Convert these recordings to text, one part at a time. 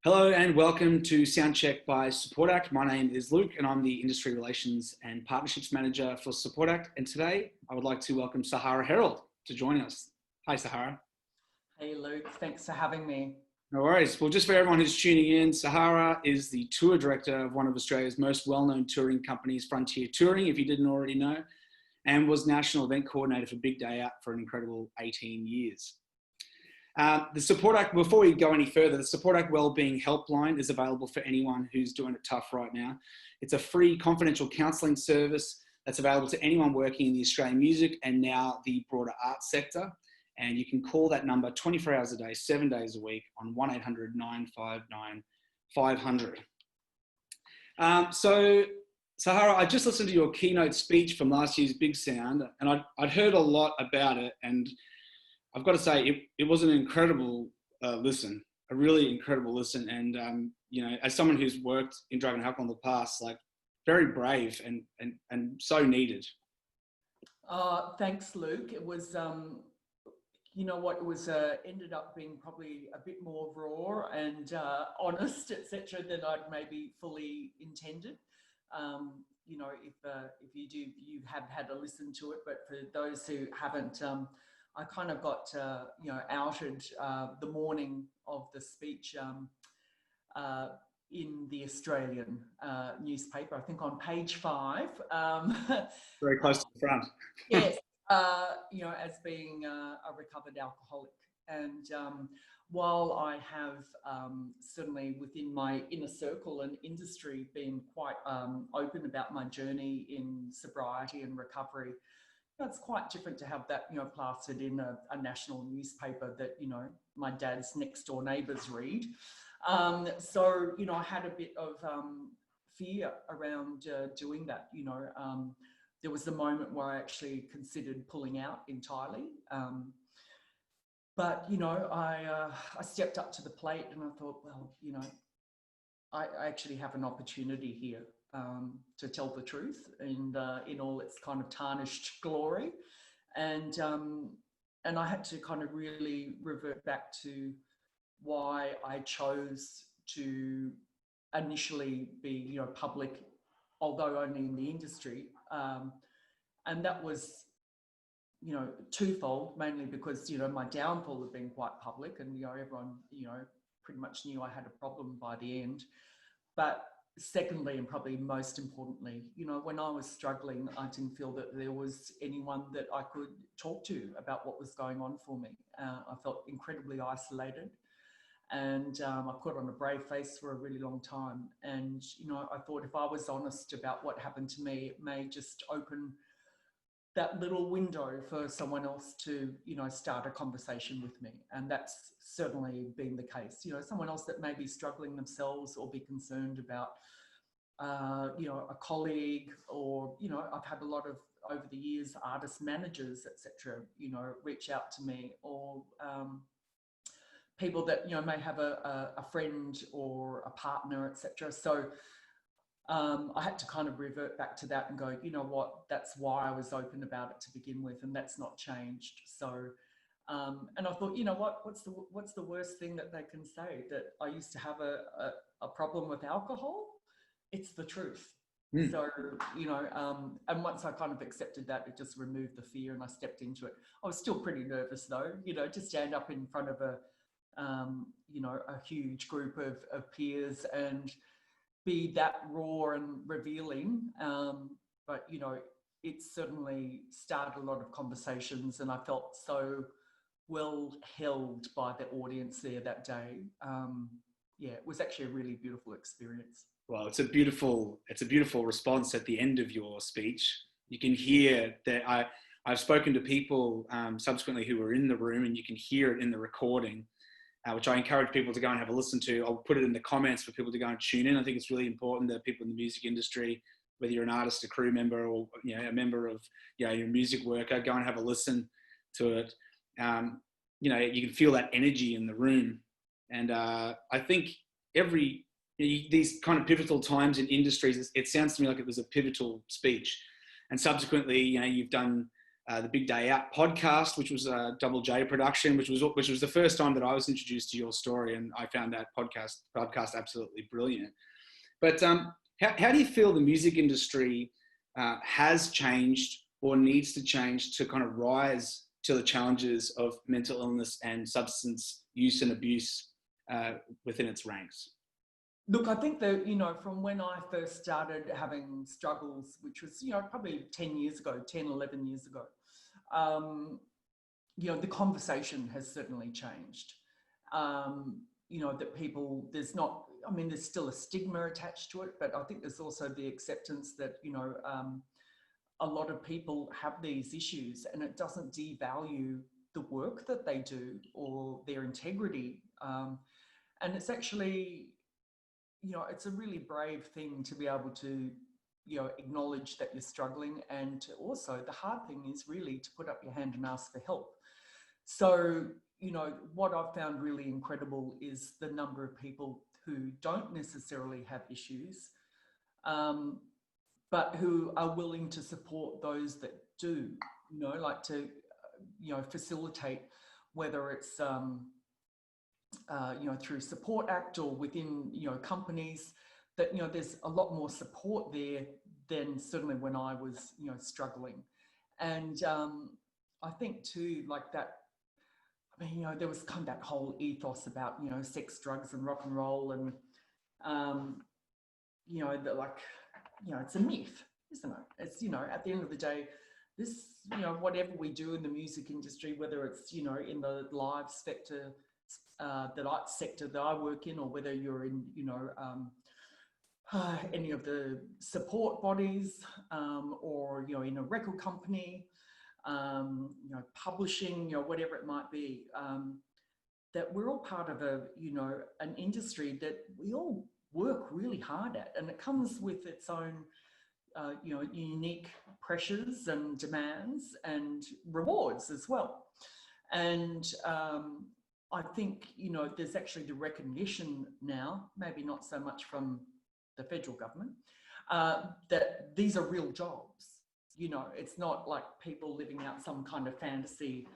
Hello and welcome to Soundcheck by Support Act. My name is Luke and I'm the Industry Relations and Partnerships Manager for Support Act. And today I would like to welcome Sahara Herald to join us. Hi, Sahara. Hey, Luke. Thanks for having me. No worries. Well, just for everyone who's tuning in, Sahara is the tour director of one of Australia's most well-known touring companies, Frontier Touring, if you didn't already know, and was National Event Coordinator for Big Day Out for an incredible 18 years. The Support Act, before we go any further, the Support Act Wellbeing Helpline is available for anyone who's doing it tough right now. It's a free confidential counselling service that's available to anyone working in the Australian music and now the broader arts sector. And you can call that number 24 hours a day, 7 days a week on 1-800-959-500. So, Sahara, I just listened to your keynote speech from last year's Big Sound, and I'd heard a lot about it, and I've got to say, it was an incredible listen, a really incredible listen. And, you know, as someone who's worked in drug and alcohol in the past, like very brave and so needed. Thanks, Luke. It was, you know what, it was ended up being probably a bit more raw and honest, etc., than I'd maybe fully intended. You know, if you have had a listen to it, but for those who haven't, I kind of got, you know, outed the morning of the speech in the Australian newspaper, I think on page 5. Very close to the front. Yes, you know, as being a recovered alcoholic. And while I have certainly within my inner circle and industry been quite open about my journey in sobriety and recovery, it's quite different to have that, you know, plastered in a national newspaper that, you know, my dad's next door neighbours read. So, you know, I had a bit of fear around doing that. You know, there was a moment where I actually considered pulling out entirely. But, you know, I stepped up to the plate and I thought, well, you know, I actually have an opportunity here to tell the truth and in all its kind of tarnished glory. And I had to kind of really revert back to why I chose to initially be, you know, public, although only in the industry. And that was, you know, twofold, mainly because, you know, my downfall had been quite public and, you know, everyone, you know, pretty much knew I had a problem by the end. But secondly, and probably most importantly, you know, when I was struggling, I didn't feel that there was anyone that I could talk to about what was going on for me. I felt incredibly isolated and I put on a brave face for a really long time. And, you know, I thought if I was honest about what happened to me, it may just open that little window for someone else to, you know, start a conversation with me. And that's certainly been the case. You know, someone else that may be struggling themselves or be concerned about, you know, a colleague, or, you know, I've had a lot of, over the years, artist managers, etc., you know, reach out to me, or people that, you know, may have a friend or a partner, etc. So I had to kind of revert back to that and go, you know what, that's why I was open about it to begin with, and that's not changed. So, and I thought, you know what, what's the worst thing that they can say? That I used to have a problem with alcohol? It's the truth. Mm. So, you know, and once I kind of accepted that, it just removed the fear and I stepped into it. I was still pretty nervous though, you know, to stand up in front of a, you know, a huge group of peers and be that raw and revealing. But, you know, it certainly started a lot of conversations and I felt so well held by the audience there that day. Yeah, it was actually a really beautiful experience. Well, it's a beautiful response at the end of your speech. You can hear that I've spoken to people subsequently who were in the room, and you can hear it in the recording, which I encourage people to go and have a listen to. I'll put it in the comments for people to go and tune in. I think it's really important that people in the music industry, whether you're an artist, a crew member, or, you know, a member of, you know, your music worker, go and have a listen to it. You know, you can feel that energy in the room. And I think these kind of pivotal times in industries, it sounds to me like it was a pivotal speech. And subsequently, you know, you've done the Big Day Out podcast, which was a Double J production, which was the first time that I was introduced to your story, and I found that podcast absolutely brilliant. But how do you feel the music industry has changed or needs to change to kind of rise to the challenges of mental illness and substance use and abuse within its ranks? Look, I think that, from when I first started having struggles, which was, probably 11 years ago, the conversation has certainly changed. That people, there's still a stigma attached to it, but I think there's also the acceptance that, a lot of people have these issues, and it doesn't devalue the work that they do or their integrity. And it's actually, it's a really brave thing to be able to, acknowledge that you're struggling, and also the hard thing is really to put up your hand and ask for help. So, what I've found really incredible is the number of people who don't necessarily have issues, but who are willing to support those that do, like to, facilitate, whether it's, through Support Act or within, companies, that, there's a lot more support there than certainly when I was, struggling. And I think too, like that, there was kind of that whole ethos about, sex, drugs and rock and roll, and, it's a myth, isn't it? It's, at the end of the day, this, whatever we do in the music industry, whether it's, in the live sector, the arts sector that I work in, or whether you're in, any of the support bodies, or, in a record company, publishing, whatever it might be, that we're all part of an industry that we all work really hard at, and it comes with its own, unique pressures and demands and rewards as well. And I think, there's actually the recognition now, maybe not so much from the federal government, that these are real jobs. It's not like people living out some kind of fantasy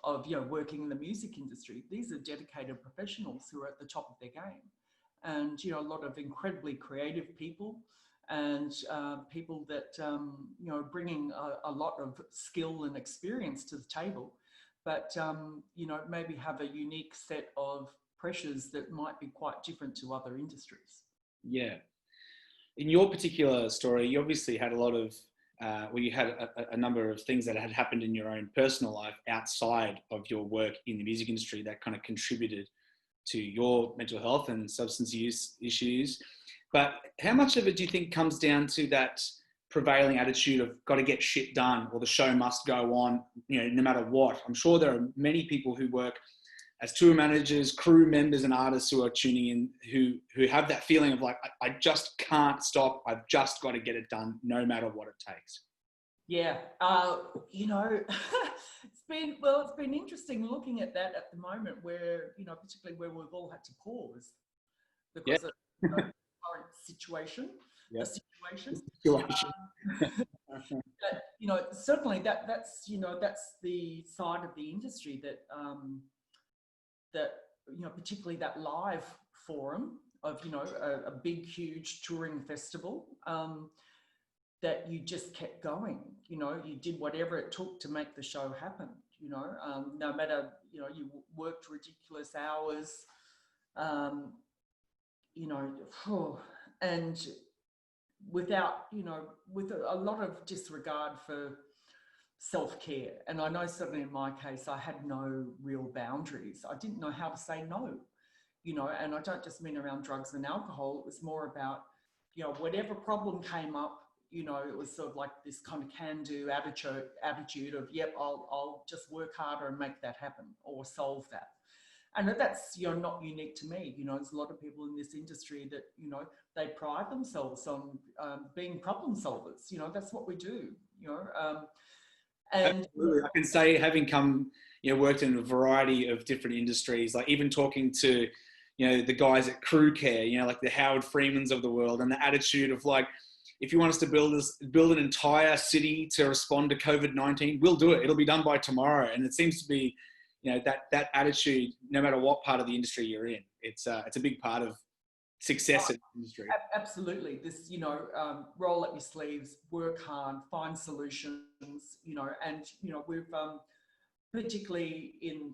of, working in the music industry. These are dedicated professionals who are at the top of their game. And, a lot of incredibly creative people, and people that, bringing a lot of skill and experience to the table, but, maybe have a unique set of pressures that might be quite different to other industries. Yeah. In your particular story, you obviously had a lot of, you had a number of things that had happened in your own personal life outside of your work in the music industry that kind of contributed to your mental health and substance use issues. But how much of it do you think comes down to that prevailing attitude of got to get shit done, or the show must go on, no matter what? I'm sure there are many people who work as tour managers, crew members and artists who are tuning in who have that feeling of like, I just can't stop. I've just got to get it done no matter what it takes. Yeah. It's been interesting looking at that at the moment, where, particularly where we've all had to pause because of the current situation. Yeah. The situation. But, certainly that's the side of the industry that particularly that live forum of, a big, huge touring festival, that you just kept going. You did whatever it took to make the show happen, no matter, you worked ridiculous hours, and without, with a lot of disregard for self-care. And I know certainly in my case, I had no real boundaries. I didn't know how to say no, and I don't just mean around drugs and alcohol. It was more about, whatever problem came up, it was sort of like this kind of can-do attitude of, yep, I'll just work harder and make that happen or solve that. And that's, not unique to me. There's a lot of people in this industry that, they pride themselves on being problem solvers. That's what we do, And absolutely. I can say, having worked in a variety of different industries, like even talking to, the guys at Crew Care, like the Howard Freemans of the world, and the attitude of like, if you want us to build an entire city to respond to COVID-19, we'll do it. It'll be done by tomorrow. And it seems to be, that attitude, no matter what part of the industry you're in, it's a big part of success in the industry. Absolutely. This, roll up your sleeves, work hard, find solutions, and, we've, particularly in,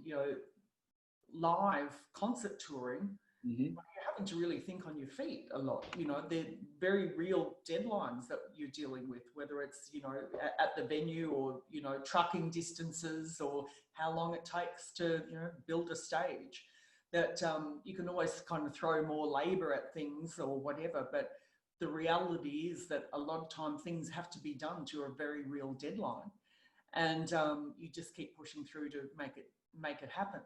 live concert touring, you're having to really think on your feet a lot. They're very real deadlines that you're dealing with, whether it's, at the venue or, trucking distances or how long it takes to, build a stage. That you can always kind of throw more labor at things or whatever, but the reality is that a lot of time things have to be done to a very real deadline, and you just keep pushing through to make it happen.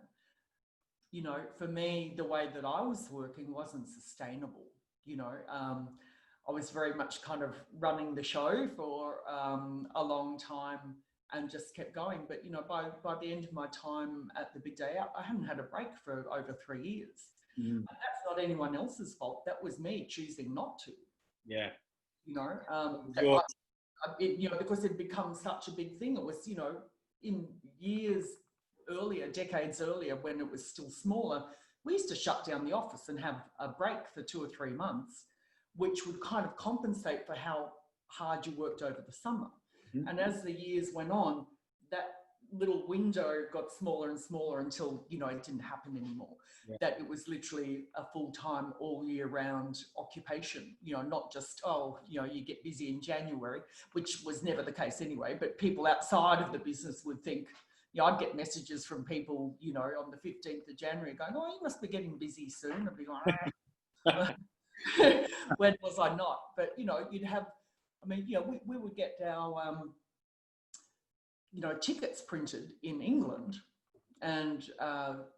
For me, the way that I was working wasn't sustainable. I was very much kind of running the show for a long time and just kept going. But, by the end of my time at the Big Day Out, I hadn't had a break for over 3 years. And that's not anyone else's fault. That was me choosing not to. Yeah. Because it becomes such a big thing. It was, in years earlier, decades earlier, when it was still smaller, we used to shut down the office and have a break for 2 or 3 months, which would kind of compensate for how hard you worked over the summer. And as the years went on, that little window got smaller and smaller until, it didn't happen anymore. Yeah. That it was literally a full-time, all year round occupation, not just, you get busy in January, which was never the case anyway, but people outside of the business would think, I'd get messages from people, on the 15th of January going, oh, you must be getting busy soon. I'd be like, when was I not? But, you'd have, we would get our, tickets printed in England and,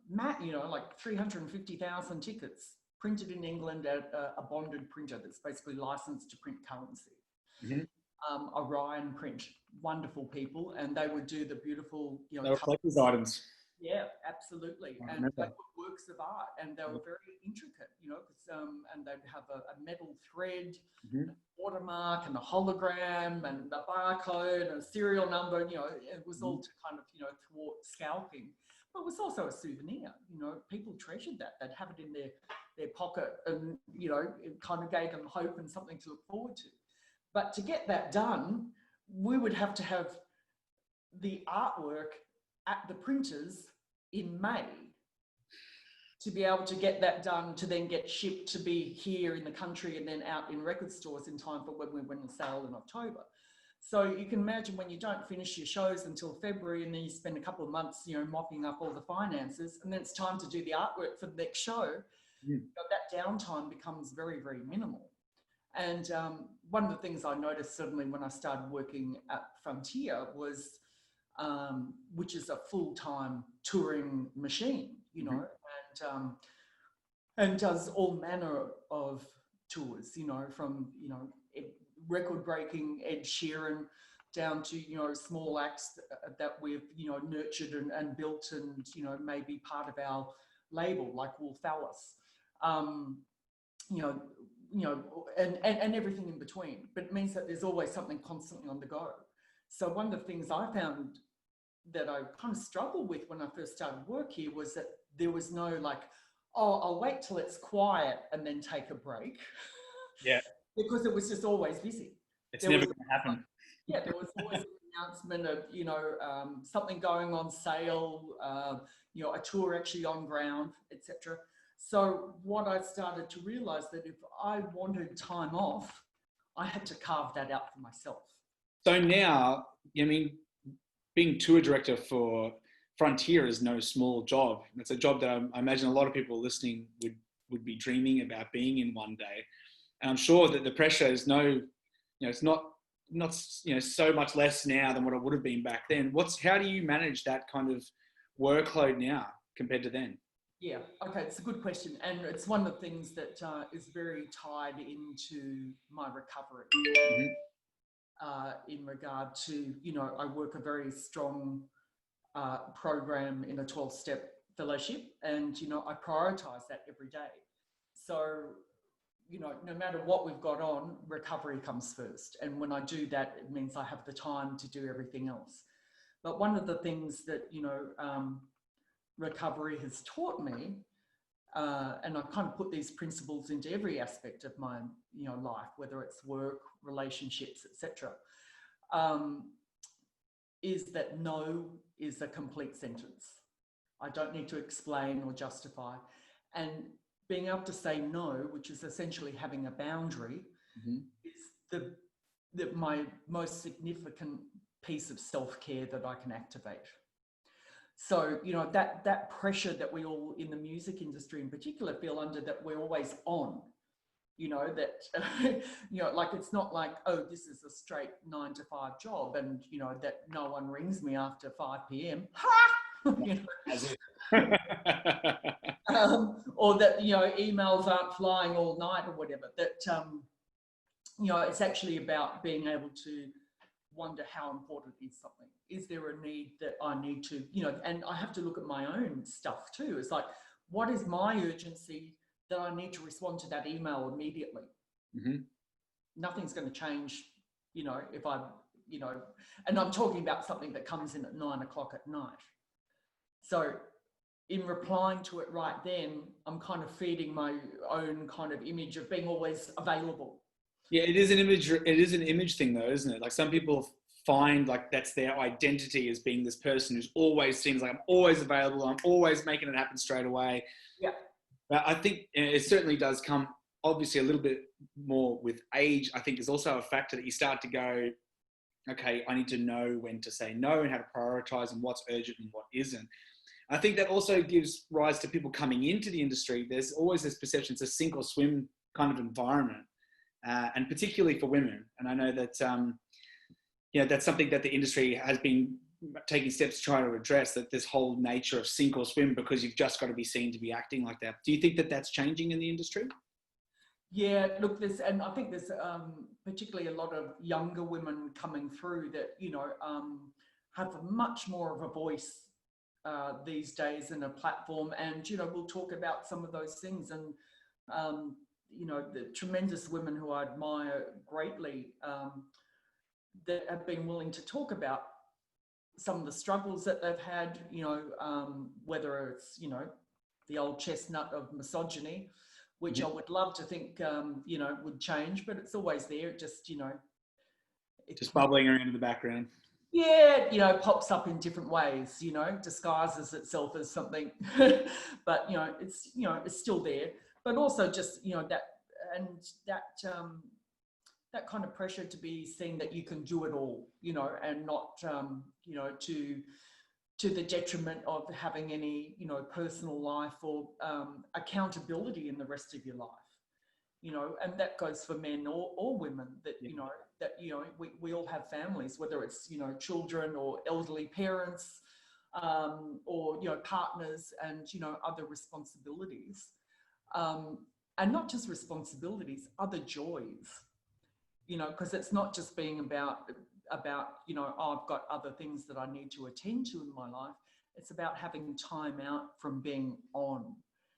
like 350,000 tickets printed in England at a bonded printer that's basically licensed to print currency. Orion Print, wonderful people, and they would do the beautiful, they were collector's items. Yeah, absolutely. And they were works of art, and they were very intricate, and they'd have a metal thread, a watermark, and a hologram, and a barcode, and a serial number. It was all to kind of, thwart scalping. But it was also a souvenir. People treasured that. They'd have it in their pocket, and it kind of gave them hope and something to look forward to. But to get that done, we would have to have the artwork at the printers in May to be able to get that done, to then get shipped to be here in the country and then out in record stores in time for when we went on sale in October. So you can imagine when you don't finish your shows until February and then you spend a couple of months, mopping up all the finances, and then it's time to do the artwork for the next show, that downtime becomes very, very minimal. And one of the things I noticed certainly when I started working at Frontier was, which is a full-time touring machine, and does all manner of tours, from, record-breaking Ed Sheeran down to, small acts that we've, nurtured and built and, maybe part of our label, like Wolf Alice. And everything in between, but it means that there's always something constantly on the go. So one of the things I found that I kind of struggled with when I first started work here was that there was no like, oh, I'll wait till it's quiet and then take a break. Yeah. Because it was just always busy. It's never going to happen. Yeah, there was always an announcement of, something going on sale, a tour actually on ground, etc. So what I started to realize that if I wanted time off, I had to carve that out for myself. So now, being tour director for Frontier is no small job. It's a job that I imagine a lot of people listening would be dreaming about being in one day. And I'm sure that the pressure is it's not so much less now than what it would have been back then. How do you manage that kind of workload now compared to then? Yeah, okay, it's a good question. And it's one of the things that is very tied into my recovery. In regard to, I work a very strong program in a 12-step fellowship, and, I prioritize that every day. So you know, no matter what we've got on, recovery comes first. And when I do that, it means I have the time to do everything else. But one of the things that, you know, recovery has taught me, and I kind of put these principles into every aspect of my, you know, life, whether it's work, relationships, etc., is that no is a complete sentence. I don't need to explain or justify. And being able to say no, which is essentially having a boundary, is my most significant piece of self-care that I can activate. So, you know, that pressure that we all in the music industry in particular feel under, that we're always on, you know, that, you know, like, it's not like, oh, this is a straight 9 to 5 job and, you know, that no one rings me after 5 p.m. You know? Or that, you know, emails aren't flying all night or whatever. That, you know, it's actually about being able to wonder how important is something. Is there a need that I need to, you know, and I have to look at my own stuff too. It's like, what is my urgency that I need to respond to that email immediately? Nothing's going to change, you know, if I, you know, and I'm talking about something that comes in at 9 o'clock at night. So in replying to it right then, I'm kind of feeding my own kind of image of being always available. Yeah, it is an image. It is an image thing, though, isn't it? Like, some people find like that's their identity as being this person who's always seems like, I'm always available. I'm always making it happen straight away. Yeah. But I think it certainly does come, obviously, a little bit more with age. I think there's also a factor that you start to go, okay, I need to know when to say no and how to prioritize and what's urgent and what isn't. I think that also gives rise to people coming into the industry. There's always this perception it's a sink or swim kind of environment. And particularly for women. And I know that, you know, that's something that the industry has been taking steps to try to address, that this whole nature of sink or swim, because you've just got to be seen to be acting like that. Do you think that that's changing in the industry? Yeah, look, and I think there's particularly a lot of younger women coming through that, you know, have much more of a voice these days and a platform. And, you know, we'll talk about some of those things. And, you know, the tremendous women who I admire greatly that have been willing to talk about some of the struggles that they've had, you know, whether it's, you know, the old chestnut of misogyny, which I would love to think, you know, would change, but it's always there. It just, you know. Just bubbling around in the background. Yeah, you know, pops up in different ways, you know, disguises itself as something, but, you know, it's still there. But also just, you know, that kind of pressure to be seen that you can do it all, you know, and not, you know, to the detriment of having any, you know, personal life or accountability in the rest of your life, you know, and that goes for men or women that, you know, we all have families, whether it's, you know, children or elderly parents or, you know, partners and, you know, other responsibilities. And not just responsibilities, other joys, you know, because it's not just being about, you know, oh, I've got other things that I need to attend to in my life. It's about having time out from being on.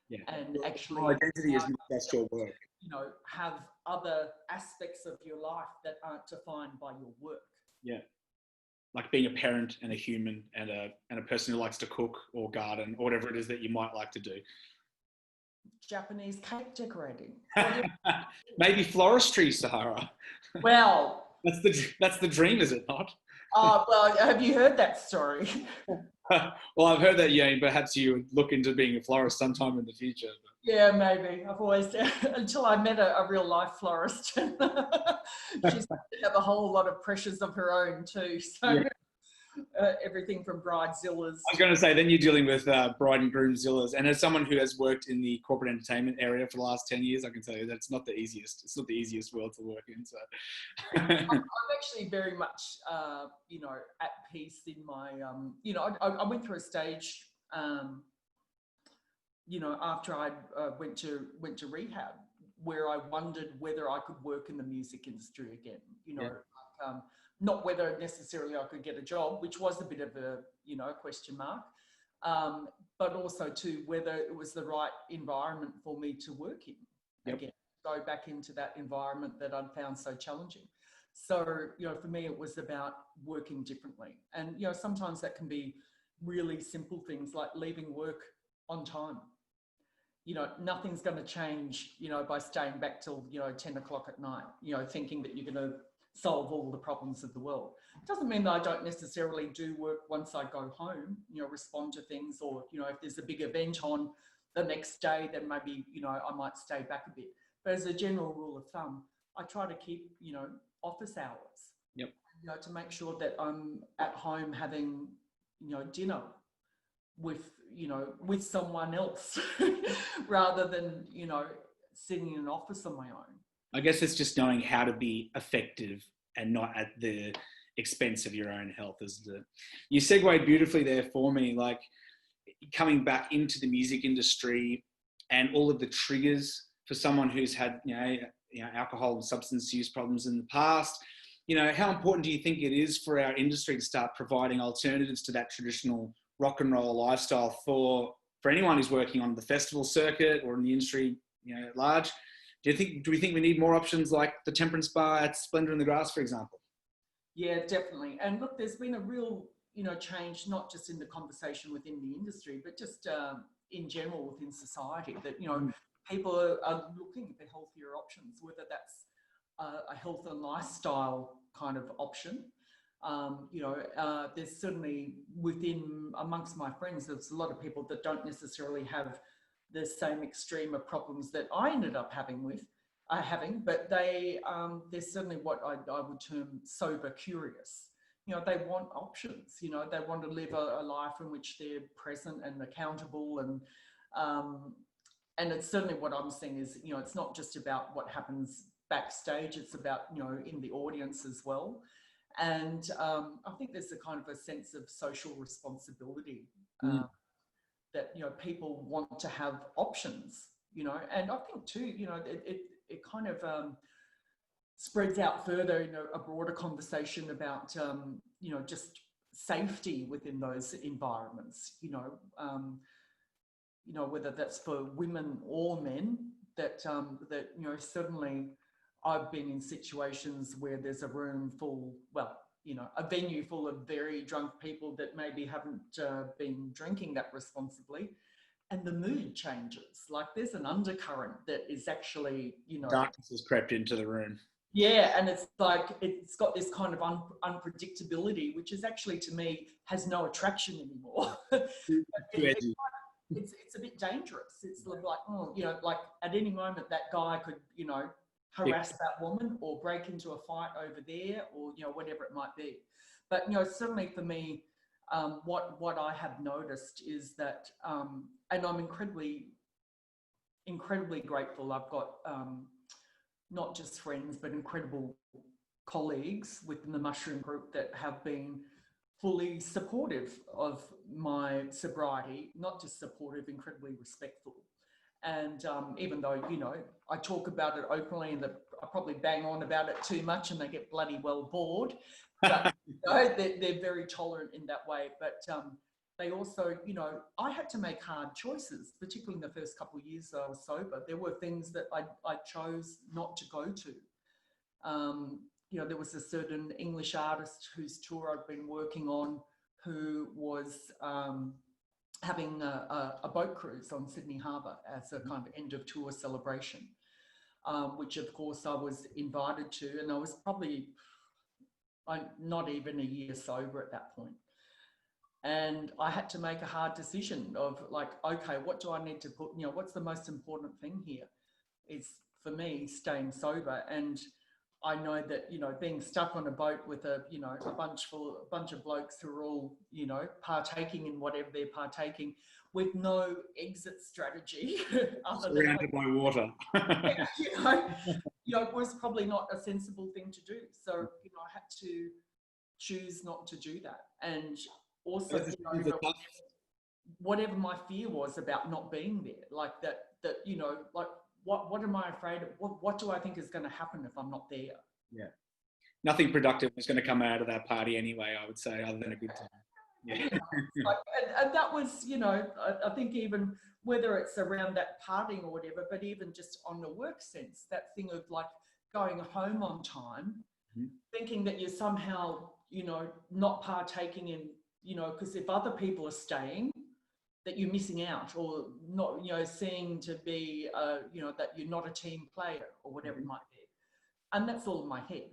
Yeah. And actually, your identity is not just your work. You know, have other aspects of your life that aren't defined by your work. Yeah. Like being a parent and a human and a person who likes to cook or garden or whatever it is that you might like to do. Japanese cake decorating. Maybe floristry, Sahara. Well, that's the dream, is it not? Well, have you heard that story? Well, I've heard that, yeah, perhaps you would look into being a florist sometime in the future. But. Yeah, maybe. I've always, until I met a real life florist. She seemed to have a whole lot of pressures of her own too. So yeah. Everything from bridezillas. I was going to say, then you're dealing with bride and groomzillas. And as someone who has worked in the corporate entertainment area for the last 10 years, I can tell you that's not the easiest. It's not the easiest world to work in. So I'm actually very much, you know, at peace in my, you know, I went through a stage, you know, after I went to rehab, where I wondered whether I could work in the music industry again, you know, yeah. Not whether necessarily I could get a job, which was a bit of a, you know, question mark, but also to whether it was the right environment for me to work in again. go back into that environment that I'd found so challenging. So, for me, it was about working differently. And, sometimes that can be really simple things like leaving work on time. Nothing's going to change, by staying back till, 10 o'clock at night, thinking that you're going to solve all the problems of the world. It doesn't mean that I don't necessarily do work once I go home, respond to things, or, if there's a big event on the next day, then maybe, I might stay back a bit. But as a general rule of thumb, I try to keep, office hours. Yep. To make sure that I'm at home having, dinner with someone else rather than, sitting in an office on my own. I guess it's just knowing how to be effective and not at the expense of your own health. You segued beautifully there for me, like coming back into the music industry and all of the triggers for someone who's had, alcohol and substance use problems in the past. How important do you think it is for our industry to start providing alternatives to that traditional rock and roll lifestyle for anyone who's working on the festival circuit or in the industry, at large? Do we think we need more options like the Temperance Bar at Splendor in the Grass, for example? Yeah, definitely. And look, there's been a real, change, not just in the conversation within the industry, but just in general within society, that, people are looking at the healthier options, whether that's a health and lifestyle kind of option. There's certainly amongst my friends, there's a lot of people that don't necessarily have the same extreme of problems that I ended up having, but they're certainly what I would term sober curious. They want options, they want to live a life in which they're present and accountable, and it's certainly what I'm seeing is, it's not just about what happens backstage, it's about, in the audience as well. And I think there's a kind of a sense of social responsibility that, people want to have options, and I think too, it kind of spreads out further in a broader conversation about, just safety within those environments, whether that's for women or men, that certainly I've been in situations where there's a room full, a venue full of very drunk people that maybe haven't been drinking that responsibly, and the mood changes. Like there's an undercurrent that is actually, darkness has crept into the room. Yeah, and it's like, it's got this kind of unpredictability, which is actually, to me, has no attraction anymore. It's a bit dangerous. It's like, like at any moment that guy could, harass that woman or break into a fight over there, or, whatever it might be. But, certainly for me, what I have noticed is that, and I'm incredibly grateful. I've got not just friends, but incredible colleagues within the Mushroom Group that have been fully supportive of my sobriety, not just supportive, incredibly respectful. And even though, I talk about it openly and I probably bang on about it too much and they get bloody well bored, but they're very tolerant in that way. But they also, I had to make hard choices, particularly in the first couple of years that I was sober. There were things that I chose not to go to. There was a certain English artist whose tour I'd been working on who was having a boat cruise on Sydney Harbour as a kind of end of tour celebration, which of course I was invited to, and I was probably not even a year sober at that point. And I had to make a hard decision of like, okay, what do I need to put, what's the most important thing here? It's for me staying sober. And I know that, being stuck on a boat with a bunch of blokes who are all, partaking in whatever they're partaking with no exit strategy. Surrounded by water. It was probably not a sensible thing to do. So, I had to choose not to do that. And also, whatever my fear was about not being there, like that, like, what am I afraid of? What do I think is going to happen if I'm not there? Yeah. Nothing productive was going to come out of that party anyway, I would say, other than a good time. Yeah. You know, it's like, and that was, you know, I think even whether it's around that parting or whatever, but even just on the work sense, that thing of like going home on time, thinking that you're somehow, you know, not partaking in, you know, because if other people are staying, that you're missing out, or not, you know, seeing to be, you know, that you're not a team player or whatever it might be. And that's all in my head.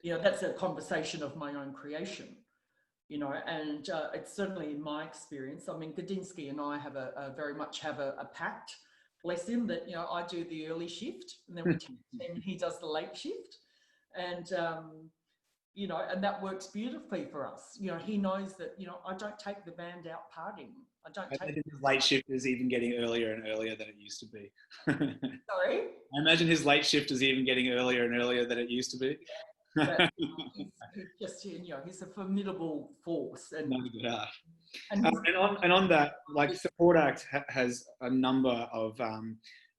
You know, that's a conversation of my own creation, you know, and it's certainly in my experience. I mean, Gadinsky and I have very much have a pact, bless him, that, you know, I do the early shift and then we take him, he does the late shift. And, you know, and that works beautifully for us. You know, he knows that, you know, I don't take the band out partying. I don't take His late shift is even getting earlier and earlier than it used to be. Sorry? I imagine his late shift is even getting earlier and earlier than it used to be. But he's just, you know, he's a formidable force. And, and on that, like Support Act has a number of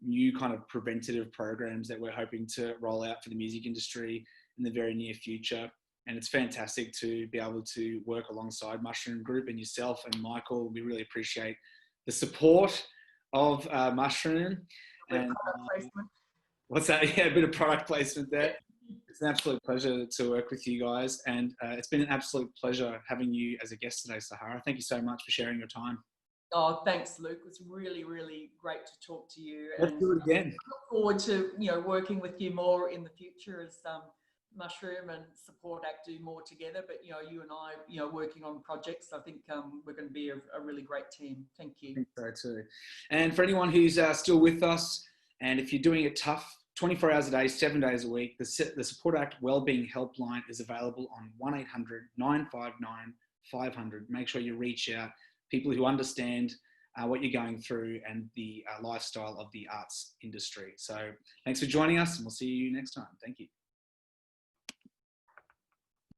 new kind of preventative programs that we're hoping to roll out for the music industry in the very near future. And it's fantastic to be able to work alongside Mushroom Group and yourself and Michael. We really appreciate the support of Mushroom. And what's that? Yeah, a bit of product placement there. It's an absolute pleasure to work with you guys. And it's been an absolute pleasure having you as a guest today, Sahara. Thank you so much for sharing your time. Oh, thanks, Luke. It was really, really great to talk to you. Let's do it again. I look forward to, you know, working with you more in the future as Mushroom and Support Act do more together. But, you know, you and I, you know, working on projects, I think we're going to be a really great team. Thank you. I think so too. And for anyone who's still with us, and if you're doing it tough, 24 hours a day, 7 days a week, the Support Act Wellbeing Helpline is available on 1-800-959-500. Make sure you reach out. People who understand what you're going through and the lifestyle of the arts industry. So thanks for joining us, and we'll see you next time. Thank you.